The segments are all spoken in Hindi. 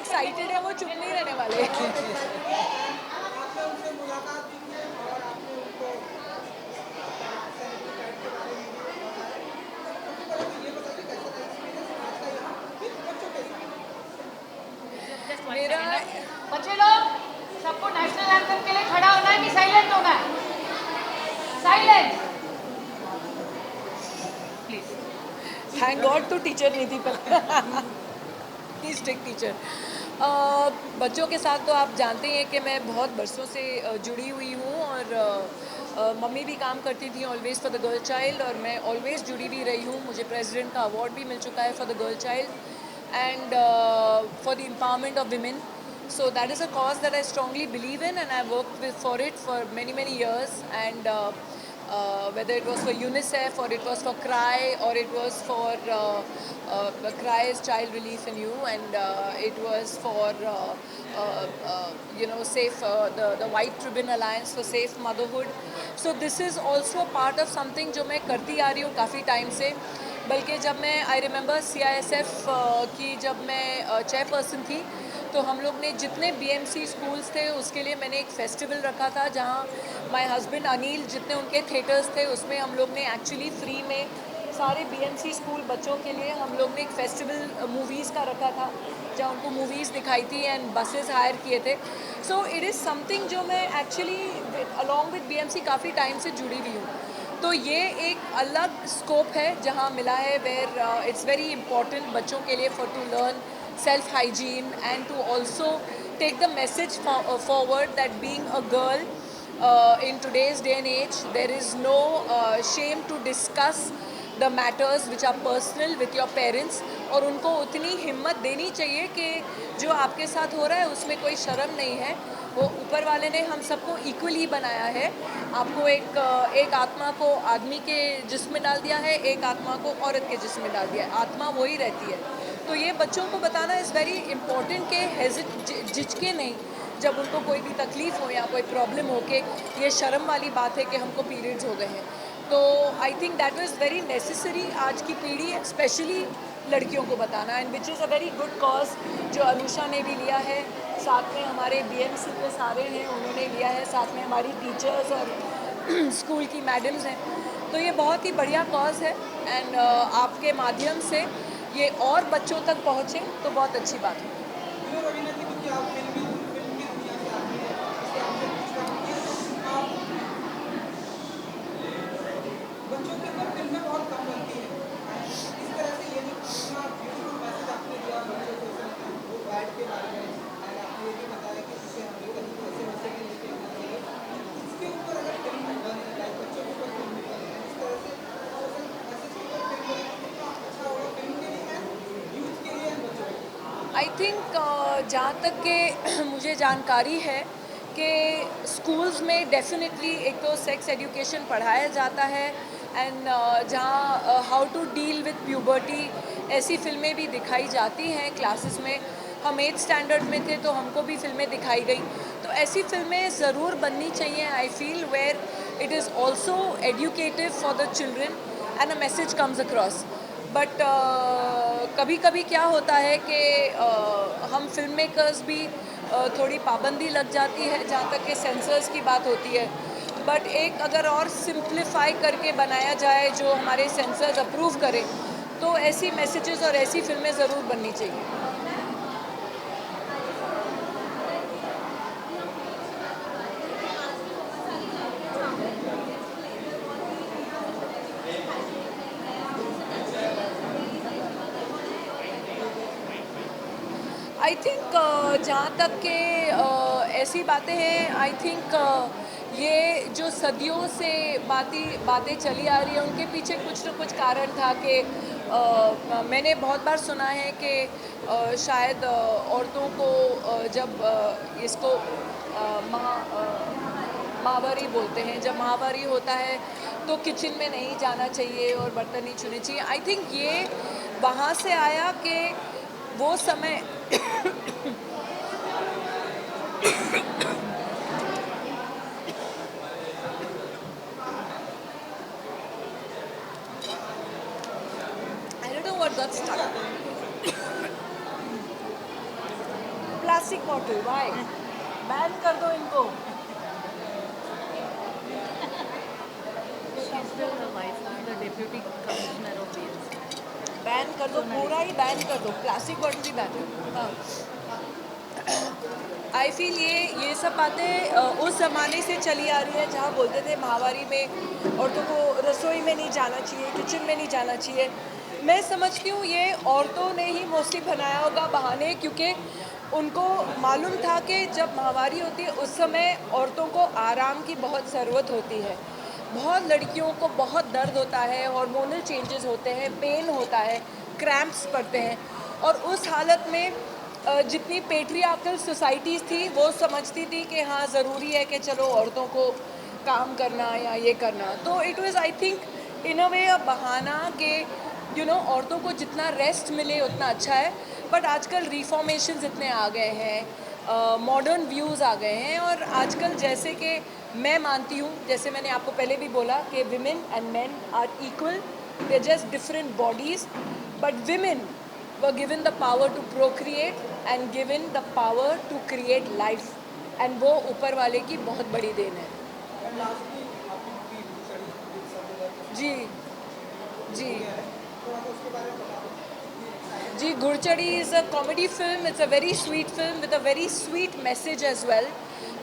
एक्साइटेड है वो चुप नहीं रहने वाले। आपने उनसे मुलाकात भी की और आपने उनको सैनिटरी पैड के बारे में भी बताया। सबसे पहले तो ये बताइए कैसा था एक्सपीरियंस आज का यहाँ विद बच्चों के साथ? जस्ट वन मेरा सेकंड। बच्चे लोग, सबको नेशनल एंथम के लिए खड़ा होना है कि साइलेंट होना है? Silent please. थैंक गॉड तो टीचर नहीं थी पर स्ट्रिक्ट टीचर। बच्चों के साथ तो आप जानते हैं कि मैं बहुत बरसों से जुड़ी हुई हूँ और मम्मी भी काम करती थी always for the girl child और मैं ऑलवेज़ जुड़ी भी रही हूँ। मुझे प्रेसिडेंट का अवार्ड भी मिल चुका है for the girl child and for the empowerment of women. So that is a cause that I strongly believe in, and I worked for it for many years. And whether it was for UNICEF or it was for CRY or it was for CRY's Child Relief in You, and it was for safe the White Ribbon Alliance for Safe Motherhood. So this is also a part of something जो मैं करती आ रही हूँ काफ़ी टाइम से. बल्कि जब मैं आई रिमेंबर CISF की जब मैं चेयरपर्सन थी तो हम लोग ने जितने BMC स्कूल्स थे उसके लिए मैंने एक फेस्टिवल रखा था जहाँ माय हस्बैंड अनिल जितने उनके थिएटर्स थे उसमें हम लोग ने एक्चुअली फ्री में सारे BMC स्कूल बच्चों के लिए हम लोग ने एक फेस्टिवल मूवीज़ का रखा था जहाँ उनको मूवीज़ दिखाई थी एंड बसेस हायर किए थे. सो इट इज़ समथिंग जो मैं एक्चुअली अलॉन्ग विद BMC काफ़ी टाइम से जुड़ी हुई हूँ. तो ये एक अलग स्कोप है जहाँ मिला है वेयर इट्स वेरी इंपॉर्टेंट बच्चों के लिए for to learn self hygiene and to also take the message forward that being a girl in today's day and age there is no shame to discuss the matters which are personal with your parents और उनको उतनी हिम्मत देनी चाहिए कि जो आपके साथ हो रहा है उसमें कोई शर्म नहीं है. वो ऊपर वाले ने हम सबको इक्वली बनाया है. आपको एक आत्मा को आदमी के जिस्म में डाल दिया है, एक आत्मा को औरत के जिस्म में डाल दिया है. आत्मा वही रहती है. तो ये बच्चों को बताना इज़ वेरी इंपॉर्टेंट कि झिझके नहीं जब उनको कोई भी तकलीफ़ हो या कोई प्रॉब्लम हो के ये शर्म वाली बात है कि हमको पीरियड्स हो गए हैं. तो I think that was very necessary आज की पीढ़ी स्पेशली लड़कियों को बताना and which is a very good cause जो अनुषा ने भी लिया है. साथ में हमारे BMC के सारे हैं उन्होंने लिया है. साथ में हमारी टीचर्स और स्कूल की मैडम्स हैं. तो ये बहुत ही बढ़िया कॉज है एंड आपके माध्यम से ये और बच्चों तक पहुँचे तो बहुत अच्छी बात है. रवीना जी क्योंकि आप फिल्म की दुनिया से आती हैं इसलिए आपसे पूछना कि आप बच्चों के ऊपर फिल्में बहुत कम बनती हैं. इस तरह से ये जो इतना ब्यूटीफुल मैसेज आपने दिया बच्चों को वो गाइड के बारे में एंड आपने ये भी बताया कि इसे हमें कहीं वैसे वैसे भी लेके आना चाहिए. इसके ऊपर अगर फिल्म बने लाइक बच्चों के ऊपर फिल्म बने इस तरह से मैसेज के ऊपर फिल्म बने तो कितना अच्छा होगा फिल्म के लिए एंड यूथ के लिए एंड बच्चों के लिए. आई थिंक जहाँ तक के मुझे जानकारी है कि स्कूल्स में डेफिनेटली एक तो सेक्स एजुकेशन पढ़ाया जाता है एंड जहाँ how to deal with puberty ऐसी फिल्में भी दिखाई जाती हैं क्लासेस में. हम 8th स्टैंडर्ड में थे तो हमको भी फिल्में दिखाई गई. तो ऐसी फिल्में ज़रूर बननी चाहिए. I feel where it is also educative for the children and a message comes across. But कभी कभी क्या होता है कि हम फिल्म मेकर्स भी थोड़ी पाबंदी लग जाती है जहाँ तक कि सेंसर्स की बात होती है. बट एक अगर और सिंप्लीफाई करके बनाया जाए जो हमारे सेंसर्स अप्रूव करें तो ऐसी मैसेजेस और ऐसी फिल्में ज़रूर बननी चाहिए. आई थिंक जहाँ तक के ऐसी बातें हैं आई थिंक ये जो सदियों से बातें चली आ रही है उनके पीछे कुछ न कुछ कारण था कि मैंने बहुत बार सुना है कि शायद औरतों को जब इसको माहवारी बोलते हैं जब माहवारी होता है तो किचन में नहीं जाना चाहिए और बर्तन नहीं छूने चाहिए. आई थिंक ये वहाँ से आया कि वो समय I don't know what got stuck. Plastic bottle वाई बैन कर दो इनको. She's still the vice, the deputy commissioner of BNC. Ban कर दो, पूरा ही बैन कर दो, प्लास्टिक बॉटल भी बैन. हाँ. आई फील ये सब बातें उस ज़माने से चली आ रही है जहाँ बोलते थे महावारी में औरतों को रसोई में नहीं जाना चाहिए, किचन में नहीं जाना चाहिए. मैं समझती हूँ ये औरतों ने ही मोस्टली बनाया होगा बहाने, क्योंकि उनको मालूम था कि जब महावारी होती है उस समय औरतों को आराम की बहुत ज़रूरत होती है. बहुत लड़कियों को बहुत दर्द होता है, हार्मोनल चेंजेस होते हैं, पेन होता है, क्रैम्प्स पड़ते हैं. और उस हालत में जितनी पेट्रियार्कल सोसाइटीज़ थी वो समझती थी कि हाँ ज़रूरी है कि चलो औरतों को काम करना या ये करना. तो it was I think in a way a बहाना कि औरतों को जितना रेस्ट मिले उतना अच्छा है. बट आजकल रिफॉर्मेशंस इतने आ गए हैं, मॉडर्न व्यूज़ आ गए हैं. और आजकल जैसे कि मैं मानती हूँ, जैसे मैंने आपको पहले भी बोला कि women and men are equal, they just different bodies, but women were given the power to procreate and given the power to create life, and वो ऊपर वाले की बहुत बड़ी देन है. एंड लास्टली आपकी मूवी गुड़चड़ी सब जी जी थोड़ा सा उसके बारे में बताओ. जी. Gudchadhi is a comedy film. It's a very sweet film with a very sweet message as well.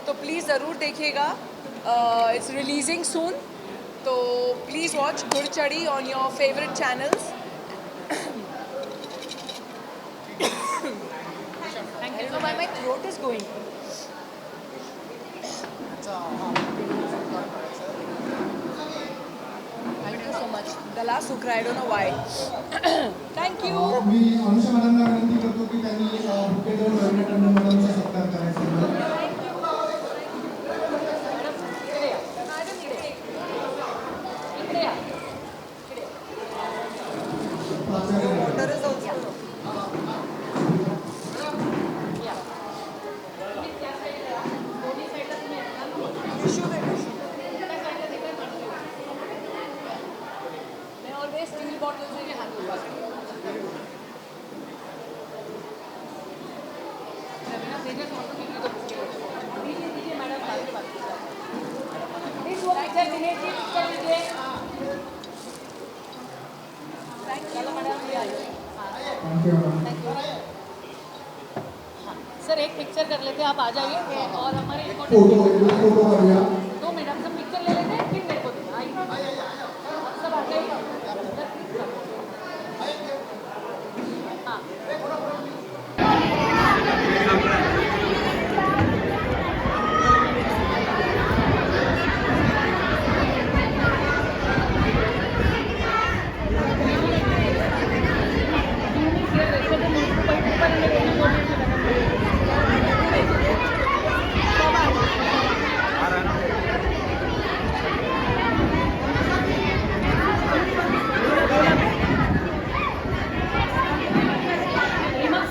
तो प्लीज़ ज़रूर देखिएगा. इट्स रिलीजिंग सून, तो please watch Gudchadhi on your favourite channels. I don't know why my throat is going. Thank you so much. Gala sukra, I don't know why. Thank you. मी अनुषा मॅडमला विनंती करतो की त्यांनी बुके देऊन रवीना टंडन मॅडमचा सत्कार करायचा आहे. इकडे या. Water is also. दोन्ही साईडला तुम्ही येता ना. Tissue दे, tissue. त्या साईडला तिकडे मांडू. मैं always steel bottles में ही हाथ धोती हूँ. रवीना भेजा समोर किती तो दीजिए मैडम बाद में बात करेंगे. प्लीज वो पिक्चर दिनेश जी पिक्चर लीजिए. चलो मैडम ये आइए. Thank you madam. सर एक पिक्चर कर लेते हैं, आप आ जाइए. और हमारे फोटो फोटो करूया. 2 मिनट हम सब पिक्चर ले लेते हैं, फिर मेरे को देना. आइए आप सब आ जाइए. हाँ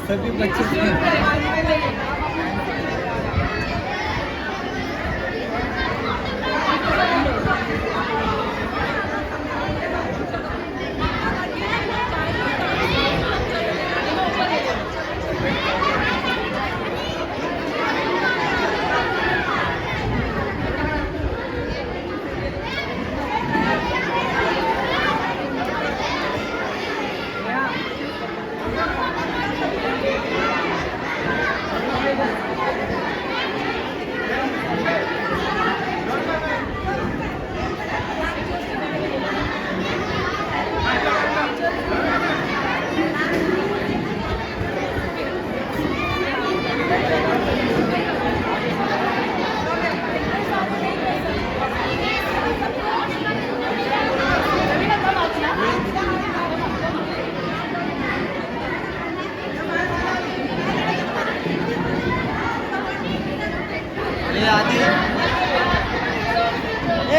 सभी बच्चे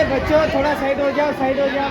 बच्चों थोड़ा साइड हो जाओ, साइड हो जाओ.